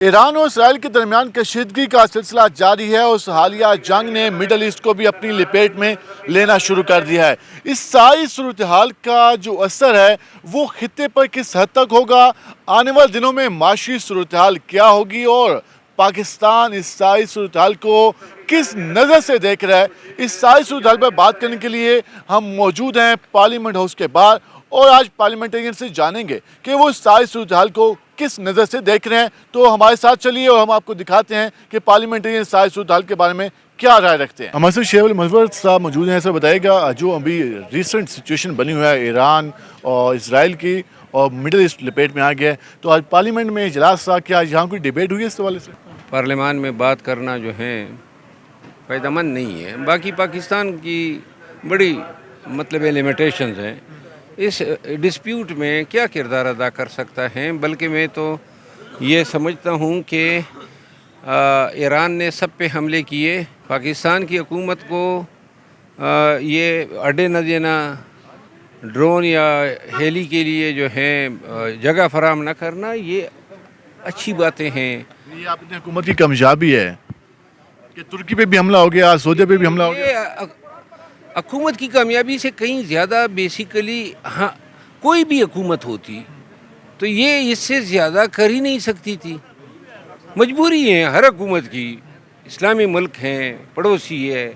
ایران اور اسرائیل کے درمیان کشیدگی کا سلسلہ جاری ہے۔ اس حالیہ جنگ نے مڈل ایسٹ کو بھی اپنی لپیٹ میں لینا شروع کر دیا ہے۔ اس ساری صورتحال کا جو اثر ہے وہ خطے پر کس حد تک ہوگا، آنے والے دنوں میں معاشی صورتحال کیا ہوگی اور پاکستان اس ساری صورتحال کو کس نظر سے دیکھ رہا ہے، اس ساری صورتحال پر بات کرنے کے لیے ہم موجود ہیں پارلیمنٹ ہاؤس کے باہر، اور آج پارلیمنٹرین سے جانیں گے کہ وہ اس ساری صورتحال کو کس نظر سے دیکھ رہے ہیں۔ تو ہمارے ساتھ چلیے اور ہم آپ کو دکھاتے ہیں کہ پارلیمنٹرین ساری صورتحال کے بارے میں کیا رائے رکھتے ہیں۔ ہمارے ساتھ شیخ المنور صاحب موجود ہیں۔ سر بتائیے گا، جو ابھی ریسنٹ سچویشن بنی ہوا ہے ایران اور اسرائیل کی اور مڈل ایسٹ لپیٹ میں آ گیا ہے، تو آج پارلیمنٹ میں اجلاس تھا، کیا یہاں کوئی ڈیبیٹ ہوئی ہے اس حوالے سے؟ پارلیمان میں بات کرنا جو ہے فائدہ مند نہیں ہے۔ باقی پاکستان کی بڑی لمیٹیشنز ہیں۔ اس ڈسپیوٹ میں کیا کردار ادا کر سکتا ہے، بلکہ میں تو یہ سمجھتا ہوں کہ ایران نے سب پہ حملے کیے، پاکستان کی حکومت کو یہ اڈے نہ دینا، ڈرون یا ہیلی کے لیے جو ہے جگہ فراہم نہ کرنا، یہ اچھی باتیں ہیں۔ یہ آپ نے حکومت کی کامیابی ہے کہ ترکی پہ بھی حملہ ہو گیا، سعودیہ پہ بھی حملہ ہو گیا۔ یہ حکومت کی کامیابی سے کہیں زیادہ بیسیکلی کوئی بھی حکومت ہوتی تو یہ اس سے زیادہ کر ہی نہیں سکتی تھی۔ مجبوری ہے ہر حکومت کی، اسلامی ملک ہیں، پڑوسی ہے،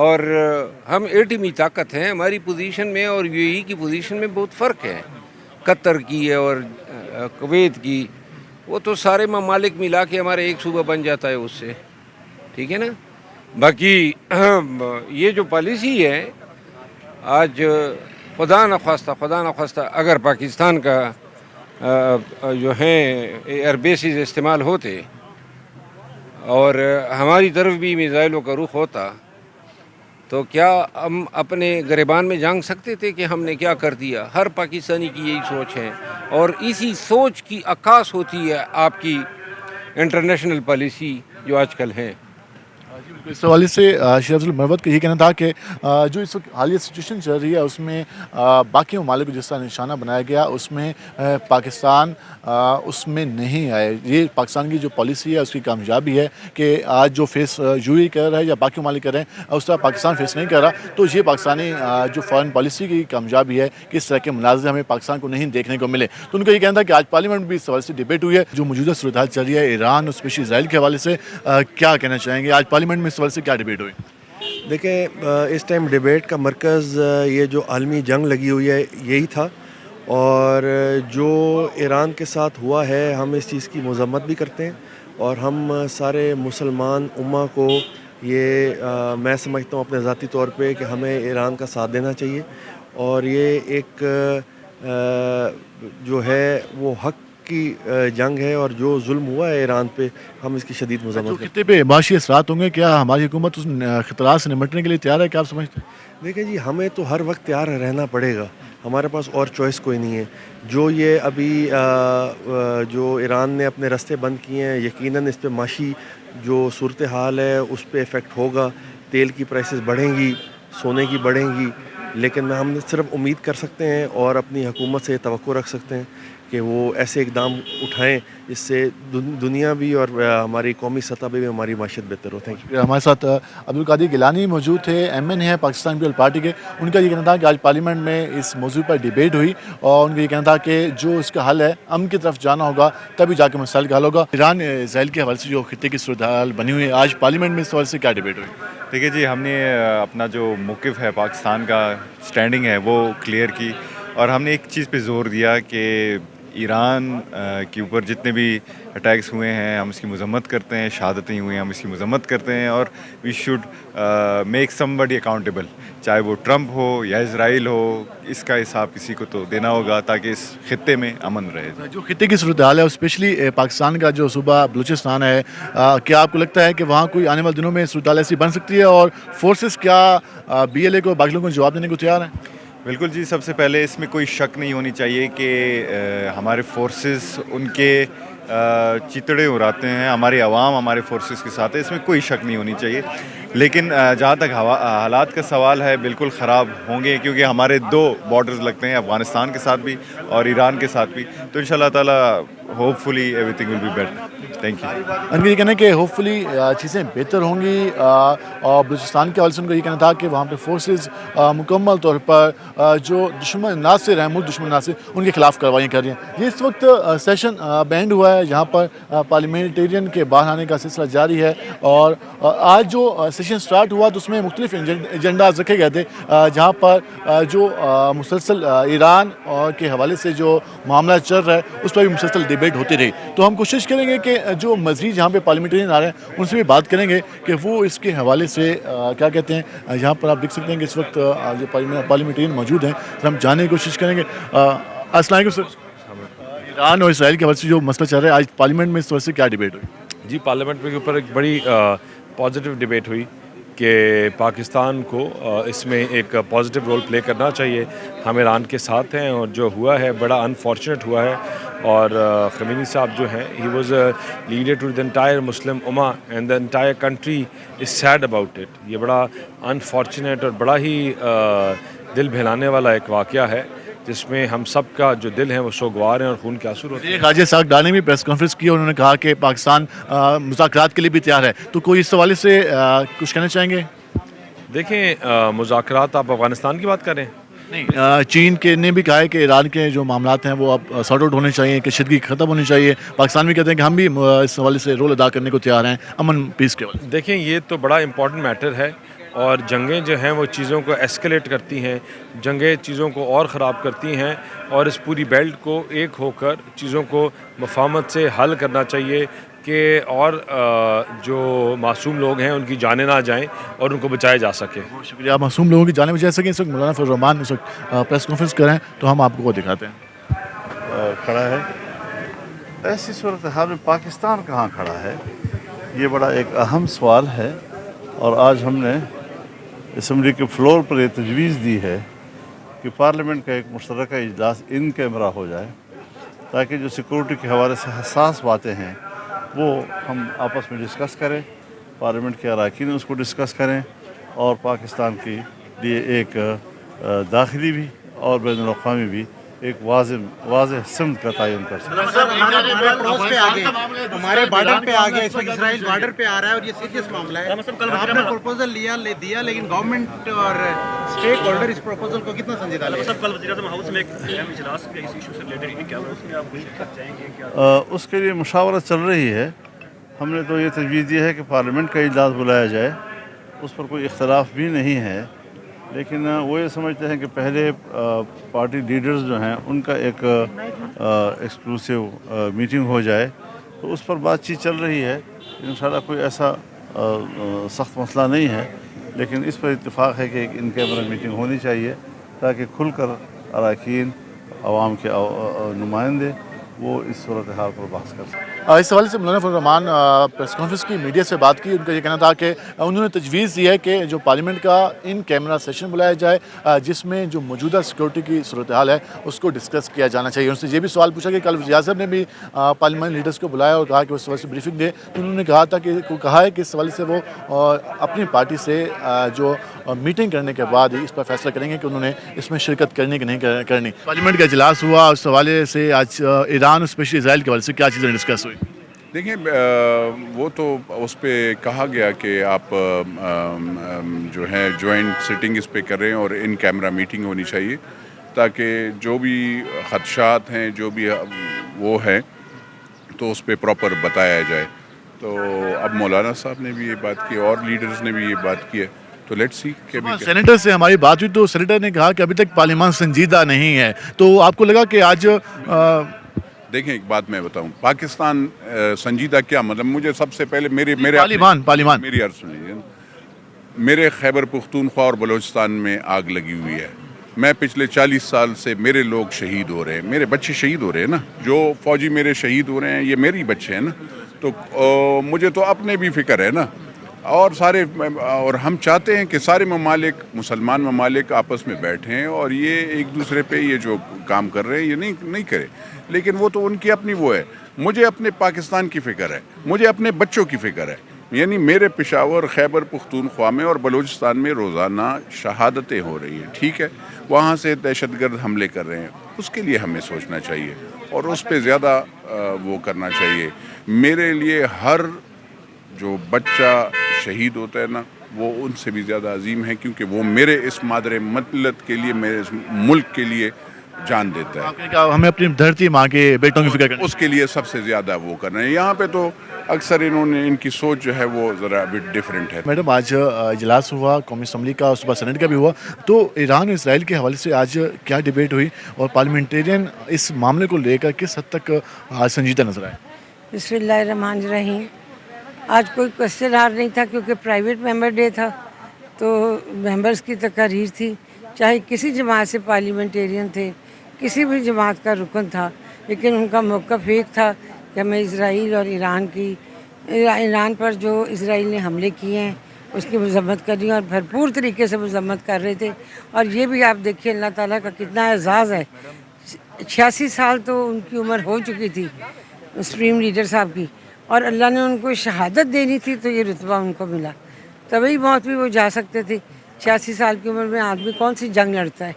اور ہم ایٹمی طاقت ہیں۔ ہماری پوزیشن میں اور یو اے ای کی پوزیشن میں بہت فرق ہے، قطر کی ہے اور کویت کی۔ وہ تو سارے ممالک ملا کے ہمارے ایک صوبہ بن جاتا ہے اس سے، ٹھیک ہے نا۔ باقی یہ جو پالیسی ہے، آج خدا نخواستہ اگر پاکستان کا جو ہے ایئر بیسز استعمال ہوتے اور ہماری طرف بھی میزائلوں کا رخ ہوتا، تو کیا ہم اپنے گریبان میں جھانک سکتے تھے کہ ہم نے کیا کر دیا؟ ہر پاکستانی کی یہی سوچ ہے، اور اسی سوچ کی عکاس ہوتی ہے آپ کی انٹرنیشنل پالیسی جو آج کل ہے۔ اس حوالے سے شیخ المروت کا یہ کہنا تھا کہ جو اس وقت حالیہ سچویشن چل رہی ہے اس میں باقی ممالک کو جس طرح نشانہ بنایا گیا، اس میں پاکستان اس میں نہیں آئے۔ یہ پاکستان کی جو پالیسی ہے اس کی کامیابی ہے کہ آج جو فیس یو اے ای کر رہا ہے یا باقی ممالک کر رہے ہیں، اس طرح پاکستان فیس نہیں کر رہا۔ تو یہ پاکستانی جو فارن پالیسی کی کامیابی ہے کہ اس طرح کے مناظر ہمیں پاکستان کو نہیں دیکھنے کو ملے۔ تو ان کا یہ کہنا تھا کہ آج پارلیمنٹ میں بھی اس حوالے سے ڈیبیٹ ہوئی ہے۔ جو موجودہ صورتحال چل رہی ہے ایران اور اسپیشلی اسرائیل کے حوالے سے، کیا کہنا چاہیں گے؟ آج پارلیمنٹ میں اس حوالے سے کیا ڈیبیٹ ہوئی؟ دیکھیں، اس ٹائم ڈیبیٹ کا مرکز یہ جو عالمی جنگ لگی ہوئی ہے یہی تھا، اور جو ایران کے ساتھ ہوا ہے ہم اس چیز کی مذمت بھی کرتے ہیں، اور ہم سارے مسلمان امہ کو یہ میں سمجھتا ہوں اپنے ذاتی طور پہ کہ ہمیں ایران کا ساتھ دینا چاہیے، اور یہ ایک جو ہے وہ حق کی جنگ ہے، اور جو ظلم ہوا ہے ایران پہ ہم اس کی شدید مذمت جو کرتے ہیں۔ خطے پہ معاشی اثرات ہوں گے، کیا ہماری حکومت اس خطرات سے نمٹنے کے لیے تیار ہے؟ کیا آپ سمجھتے ہیں؟ دیکھیں جی، ہمیں تو ہر وقت تیار رہنا پڑے گا، ہمارے پاس اور چوائس کوئی نہیں ہے۔ جو یہ ابھی جو ایران نے اپنے راستے بند کیے ہیں، یقیناً اس پہ معاشی جو صورتحال ہے اس پہ افیکٹ ہوگا، تیل کی پرائسز بڑھیں گی، سونے کی بڑھیں گی، لیکن ہم صرف امید کر سکتے ہیں اور اپنی حکومت سے توقع رکھ سکتے ہیں کہ وہ ایسے اقدام اٹھائیں جس سے دنیا بھی اور ہماری قومی سطح پہ بھی ہماری معیشت بہتر ہو۔ Thank you. ہمارے ساتھ عبدالقادر گیلانی موجود تھے، ایم این ہیں پاکستان پیپل پارٹی کے۔ ان کا یہ کہنا تھا کہ آج پارلیمنٹ میں اس موضوع پر ڈیبیٹ ہوئی، اور ان کا یہ کہنا تھا کہ جو اس کا حل ہے، امن کی طرف جانا ہوگا، تبھی جا کے مسائل کا حل ہوگا۔ ایران اسرائیل کے حوالے سے جو خطے کی صورتحال بنی ہوئی ہے، آج پارلیمنٹ میں اس حوالے سے کیا ڈیبیٹ ہوئی؟ دیکھیے جی، ہم نے اپنا جو موقف ہے، پاکستان کا سٹینڈنگ ہے، وہ کلیئر کی، اور ہم نے ایک چیز پہ زور دیا کہ ایران کے اوپر جتنے بھی اٹیکس ہوئے ہیں ہم اس کی مذمت کرتے ہیں، شہادتیں ہوئی ہیں ہم اس کی مذمت کرتے ہیں، اور we should make somebody accountable, چاہے وہ ٹرمپ ہو یا اسرائیل ہو، اس کا حساب کسی کو تو دینا ہوگا تاکہ اس خطے میں امن رہے۔ جو خطے کی صورتحال ہے، اسپیشلی پاکستان کا جو صوبہ بلوچستان ہے، کیا آپ کو لگتا ہے کہ وہاں کوئی آنے والے دنوں میں صورتحال ایسی بن سکتی ہے، اور فورسز کیا بی ایل اے کو، باقی لوگوں کو جواب دینے کو تیار ہیں؟ بالکل جی، سب سے پہلے اس میں کوئی شک نہیں ہونی چاہیے کہ ہمارے فورسز ان کے چیتڑے اڑاتے ہیں، ہماری عوام ہمارے فورسز کے ساتھ ہے، اس میں کوئی شک نہیں ہونی چاہیے۔ لیکن جہاں تک حالات کا سوال ہے بالکل خراب ہوں گے، کیونکہ ہمارے 2 بارڈرز لگتے ہیں، افغانستان کے ساتھ بھی اور ایران کے ساتھ بھی. تو ان شاء اللہ تعالیٰ hopefully everything will be better. Thank you. ان کا یہ کہنا ہے کہ ہوپ فلی چیزیں بہتر ہوں گی، اور بلوچستان کے حوالے سے ان کا یہ کہنا تھا کہ وہاں پہ فورسز مکمل طور پر جو دشمن ناصر ہیں، ملک دشمن ناصر، ان کے خلاف کارروائیاں کر رہی ہیں. یہ اس وقت سیشن بینڈ ہوا ہے جہاں پر پارلیمنٹرین کے باہر آنے کا سلسلہ جاری ہے، اور آج جو سیشن سٹارٹ ہوا تو اس میں مختلف ایجنڈاز رکھے گئے تھے، جہاں پر جو مسلسل ایران کے حوالے سے جو معاملہ چل رہا ہے اس پر بھی مسلسل ڈیبیٹ ہوتی رہی. تو ہم کوشش کریں گے کہ جو مزید جہاں پہ پارلیمنٹرین آ رہے ہیں ان سے بھی بات کریں گے کہ وہ اس کے حوالے سے کیا کہتے ہیں. یہاں پر آپ دیکھ سکتے ہیں کہ اس وقت جو پارلیمنٹرین موجود ہیں، ہم جاننے کی کوشش کریں گے. السلام علیکم سر. ایران اور اسرائیل کے حوالے سے جو مسئلہ چل رہا ہے آج پارلیمنٹ میں، اس وجہ سے کیا ڈیبیٹ ہوئی؟ جی، پارلیمنٹ کے اوپر ایک بڑی پازیٹیو ڈیبیٹ ہوئی کہ پاکستان کو اس میں ایک پازیٹیو رول پلے کرنا چاہیے. ہم ایران کے ساتھ ہیں، اور جو ہوا ہے بڑا انفارچونیٹ ہوا ہے. اور خمینی صاحب جو ہیں، he was a leader to the entire Muslim امہ and the entire country as said about it. یہ بڑا انفارچونیٹ اور بڑا ہی دل بہلانے والا ایک واقعہ ہے، جس میں ہم سب کا جو دل ہے وہ سوگوار ہیں اور خون کے آنسو ہوتے ہیں. خواجہ اسحاق ڈار نے بھی پریس کانفرنس کی، انہوں نے کہا کہ پاکستان مذاکرات کے لیے بھی تیار ہے. تو کوئی اس حوالے سے کچھ کہنا چاہیں گے؟ دیکھیں، مذاکرات آپ افغانستان کی بات کریں. نہیں، چین کے نے بھی کہا ہے کہ ایران کے جو معاملات ہیں وہ اب سارٹ آؤٹ ہونے چاہیے، کشیدگی ختم ہونی چاہیے. پاکستان بھی کہتے ہیں کہ ہم بھی اس حوالے سے رول ادا کرنے کو تیار ہیں امن پیس کے حوالے سے. دیکھیں، یہ تو بڑا امپورٹنٹ میٹر ہے، اور جنگیں جو ہیں وہ چیزوں کو ایسکیلیٹ کرتی ہیں، جنگیں چیزوں کو اور خراب کرتی ہیں، اور اس پوری بیلٹ کو ایک ہو کر چیزوں کو مفاہمت سے حل کرنا چاہیے کہ اور جو معصوم لوگ ہیں ان کی جانیں نہ جائیں اور ان کو بچایا جا سکے. بہت شکریہ. آپ معصوم لوگوں کی جانیں بچا سکیں. اس وقت مولانا فضل الرحمان اس وقت پریس کانفرنس کر رہے ہیں، تو ہم آپ کو وہ دکھاتے ہیں. کھڑا ہے. ایسی صورتحال میں پاکستان کہاں کھڑا ہے، یہ بڑا ایک اہم سوال ہے. اور آج ہم نے اسمبلی کے فلور پر یہ تجویز دی ہے کہ پارلیمنٹ کا ایک مشترکہ اجلاس ان کیمرہ ہو جائے، تاکہ جو سیکورٹی کے حوالے سے حساس باتیں ہیں وہ ہم آپس میں ڈسکس کریں، پارلیمنٹ کے اراکین اس کو ڈسکس کریں، اور پاکستان کے لیے ایک داخلی بھی اور بین الاقوامی بھی ایک واضح سمت کا تعین کر سکیں. ہمارے بارڈر پہ آ گیا، اس وقت اسرائیل بارڈر پہ آ رہا ہے، اور یہ سیریس معاملہ ہے. آپ نے پروپوزل دیا، لیکن گورنمنٹ اور اسٹیک ہولڈر اس پروپوزل کو کتنا سنجیدہ لے؟ کل وزیر اعظم ہاؤس میں ایک اہم اجلاس بھی اس ایشو سے ریلیٹڈ، کیا اس میں آپ کچھ جائیں گے کیا؟ اس کے لیے مشاورت چل رہی ہے. ہم نے تو یہ تجویز دی ہے کہ پارلیمنٹ کا اجلاس بلایا جائے، اس پر کوئی اختلاف بھی نہیں ہے. لیکن وہ یہ سمجھتے ہیں کہ پہلے پارٹی لیڈرز جو ہیں ان کا ایک ایکسکلوسیو میٹنگ ہو جائے. تو اس پر بات چیت چل رہی ہے. انشاءاللہ کوئی ایسا سخت مسئلہ نہیں ہے، لیکن اس پر اتفاق ہے کہ ایک ان کیمرہ میٹنگ ہونی چاہیے، تاکہ کھل کر اراکین، عوام کے نمائندے وہ اس صورتحال پر بحث کر سکیں. اس حوالے سے مولانا فضل الرحمان پریس کانفرنس کی میڈیا سے بات کی. ان کا یہ کہنا تھا کہ انہوں نے تجویز دی ہے کہ جو پارلیمنٹ کا ان کیمرہ سیشن بلایا جائے، جس میں جو موجودہ سیکورٹی کی صورتحال ہے اس کو ڈسکس کیا جانا چاہیے. ان سے یہ بھی سوال پوچھا کہ کل وزیر اعظم نے بھی پارلیمنٹ لیڈرز کو بلایا اور کہا کہ اس حوالے سے بریفنگ دے. تو انہوں نے کہا ہے کہ اس حوالے سے وہ اپنی پارٹی سے جو میٹنگ کرنے کے بعد اس پر فیصلہ کریں گے کہ انہوں نے اس میں شرکت کرنی کہ نہیں کرنی. پارلیمنٹ کا اجلاس ہوا، اس حوالے سے آج ایران اور اسپیشلی اسرائیل کے حوالے سے کیا چیزیں ڈسکس ہوئی؟ دیکھیں، وہ تو اس پہ کہا گیا کہ آپ جو ہے جوائنٹ سٹنگ اس پہ کریں اور ان کیمرہ میٹنگ ہونی چاہیے، تاکہ جو بھی خدشات ہیں، جو بھی وہ ہے، تو اس پہ پراپر بتایا جائے. تو اب مولانا صاحب نے بھی یہ بات کی اور لیڈرز نے بھی یہ بات کی ہے. تو لیٹس سی کہ سینیٹر سے ہماری بات ہوئی تو سینیٹر نے کہا کہ ابھی تک پارلیمان سنجیدہ نہیں ہے. تو آپ کو لگا کہ آج دیکھیں، ایک بات میں بتاؤں، پاکستان سنجیدہ کیا مطلب؟ مجھے سب سے پہلے میری عرض سنیے. میرے خیبر پختونخوا اور بلوچستان میں آگ لگی ہوئی ہے. میں پچھلے 40 سال سے میرے لوگ شہید ہو رہے ہیں، میرے بچے شہید ہو رہے ہیں نا. جو فوجی میرے شہید ہو رہے ہیں یہ میری بچے ہیں نا. تو مجھے تو اپنے بھی فکر ہے نا. اور ہم چاہتے ہیں کہ سارے ممالک، مسلمان ممالک آپس میں بیٹھیں اور یہ ایک دوسرے پہ یہ جو کام کر رہے ہیں یہ نہیں کرے. لیکن وہ تو ان کی اپنی وہ ہے. مجھے اپنے پاکستان کی فکر ہے، مجھے اپنے بچوں کی فکر ہے. یعنی میرے پشاور، خیبر پختونخوا میں اور بلوچستان میں روزانہ شہادتیں ہو رہی ہیں، ٹھیک ہے، وہاں سے دہشت گرد حملے کر رہے ہیں، اس کے لیے ہمیں سوچنا چاہیے اور اس پہ زیادہ وہ کرنا چاہیے. میرے لیے ہر جو بچہ شہید ہوتا ہے نا، وہ ان سے بھی زیادہ عظیم ہے، کیونکہ وہ میرے اس مادر ملت کے لیے، میرے اس ملک کے لیے جان دیتا ہے. آپ نے کہا ہمیں اپنی دھرتی ماں کے بیٹوں کی فکر کرنی اس کے لیے سب سے زیادہ وہ کرنا ہے. یہاں پہ تو اکثر ان کی سوچ جو ہے وہ ذرا بٹ ڈفرینٹ ہے. میڈم آج اجلاس ہوا قومی اسمبلی کا، اس کے بعد سینٹ کا بھی ہوا، تو ایران اور اسرائیل کے حوالے سے آج کیا ڈیبیٹ ہوئی اور پارلیمنٹیرین اس معاملے کو لے کر کس حد تک سنجیدہ نظر آئے؟ بسم اللہ الرحمن الرحیم. آج کوئی کوشچن آور نہیں تھا کیونکہ پرائیویٹ ممبر ڈے تھا، تو ممبرز کی تقاریر تھی، چاہے کسی جماعت سے پارلیمنٹیرین تھے، کسی بھی جماعت کا رکن تھا، لیکن ان کا موقف ایک تھا کہ ہمیں اسرائیل اور ایران پر جو اسرائیل نے حملے کیے ہیں اس کی مذمت کرنی اور بھرپور طریقے سے مذمت کر رہے تھے. اور یہ بھی آپ دیکھیے اللہ تعالیٰ کا کتنا اعزاز ہے، 86 سال تو ان کی عمر ہو چکی تھی سپریم لیڈر صاحب کی، اور اللہ نے ان کو شہادت دینی تھی تو یہ رتبہ ان کو ملا. طبعی موت بھی وہ جا سکتے تھے، 86 سال کی عمر میں آدمی کون سی جنگ لڑتا ہے،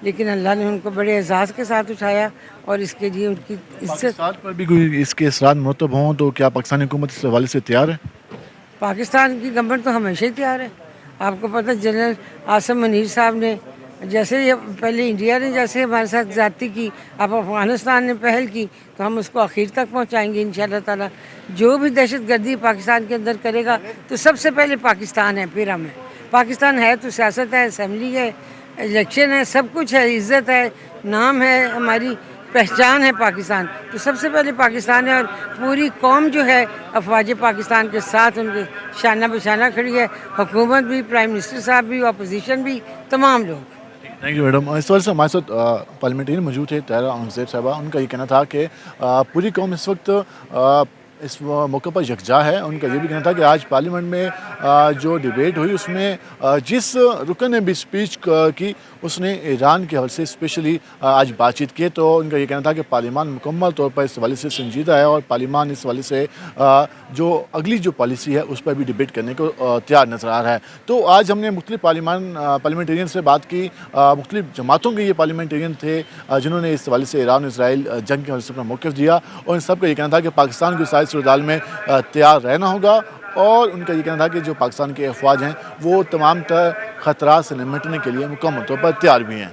لیکن اللہ نے ان کو بڑے اعزاز کے ساتھ اٹھایا اور اس کے لیے ان کی عزت. پاکستان پر بھی کوئی اس کے اثرات مرتب ہوں تو کیا پاکستانی حکومت اس حوالے سے تیار ہے؟ پاکستان کی گورنمنٹ تو ہمیشہ ہی تیار ہے. آپ کو پتہ جنرل عاصم منیر صاحب نے جیسے پہلے انڈیا نے جیسے ہمارے ساتھ زیادتی کی، اب افغانستان نے پہل کی، تو ہم اس کو آخر تک پہنچائیں گے انشاءاللہ تعالیٰ. جو بھی دہشت گردی پاکستان کے اندر کرے گا تو سب سے پہلے پاکستان ہے، پھر ہم ہیں. پاکستان ہے تو سیاست ہے، اسمبلی ہے، الیکشن ہے، سب کچھ ہے، عزت ہے، نام ہے، ہماری پہچان ہے پاکستان. تو سب سے پہلے پاکستان ہے، اور پوری قوم جو ہے افواج پاکستان کے ساتھ ان کے شانہ بشانہ کھڑی ہے، حکومت بھی، پرائم منسٹر صاحب بھی، اپوزیشن بھی، تمام لوگ. Thank you madam. اس وجہ سے ہمارے ساتھ پارلیمنٹرین موجود تھے طاہرہ اورنگزیب صاحبہ. ان کا یہ کہنا تھا کہ پوری قوم اس وقت اس موقع پر یکجا ہے. ان کا یہ بھی کہنا تھا کہ آج پارلیمنٹ میں جو ڈیبیٹ ہوئی اس میں جس رکن نے بھی اسپیچ کی اس نے ایران کے حوالے سے اسپیشلی آج بات چیت کی. تو ان کا یہ کہنا تھا کہ پارلیمان مکمل طور پر اس حوالے سے سنجیدہ ہے اور پارلیمان اس حوالے سے جو اگلی جو پالیسی ہے اس پر بھی ڈیبیٹ کرنے کو تیار نظر آ رہا ہے. تو آج ہم نے مختلف پارلیمنٹیرین سے بات کی. مختلف جماعتوں کے یہ پارلیمنٹیرین تھے جنہوں نے اس حوالے سے ایران اور اسرائیل جنگ کے حوالے سے اپنا موقف دیا، اور ان سب کا یہ کہنا تھا کہ پاکستان کی ساری صورتحال میں تیار رہنا ہوگا. اور ان کا یہ کہنا تھا کہ جو پاکستان کے افواج ہیں وہ تمام تر خطرات سے نمٹنے کے لیے مکمل طور پر تیار بھی ہیں.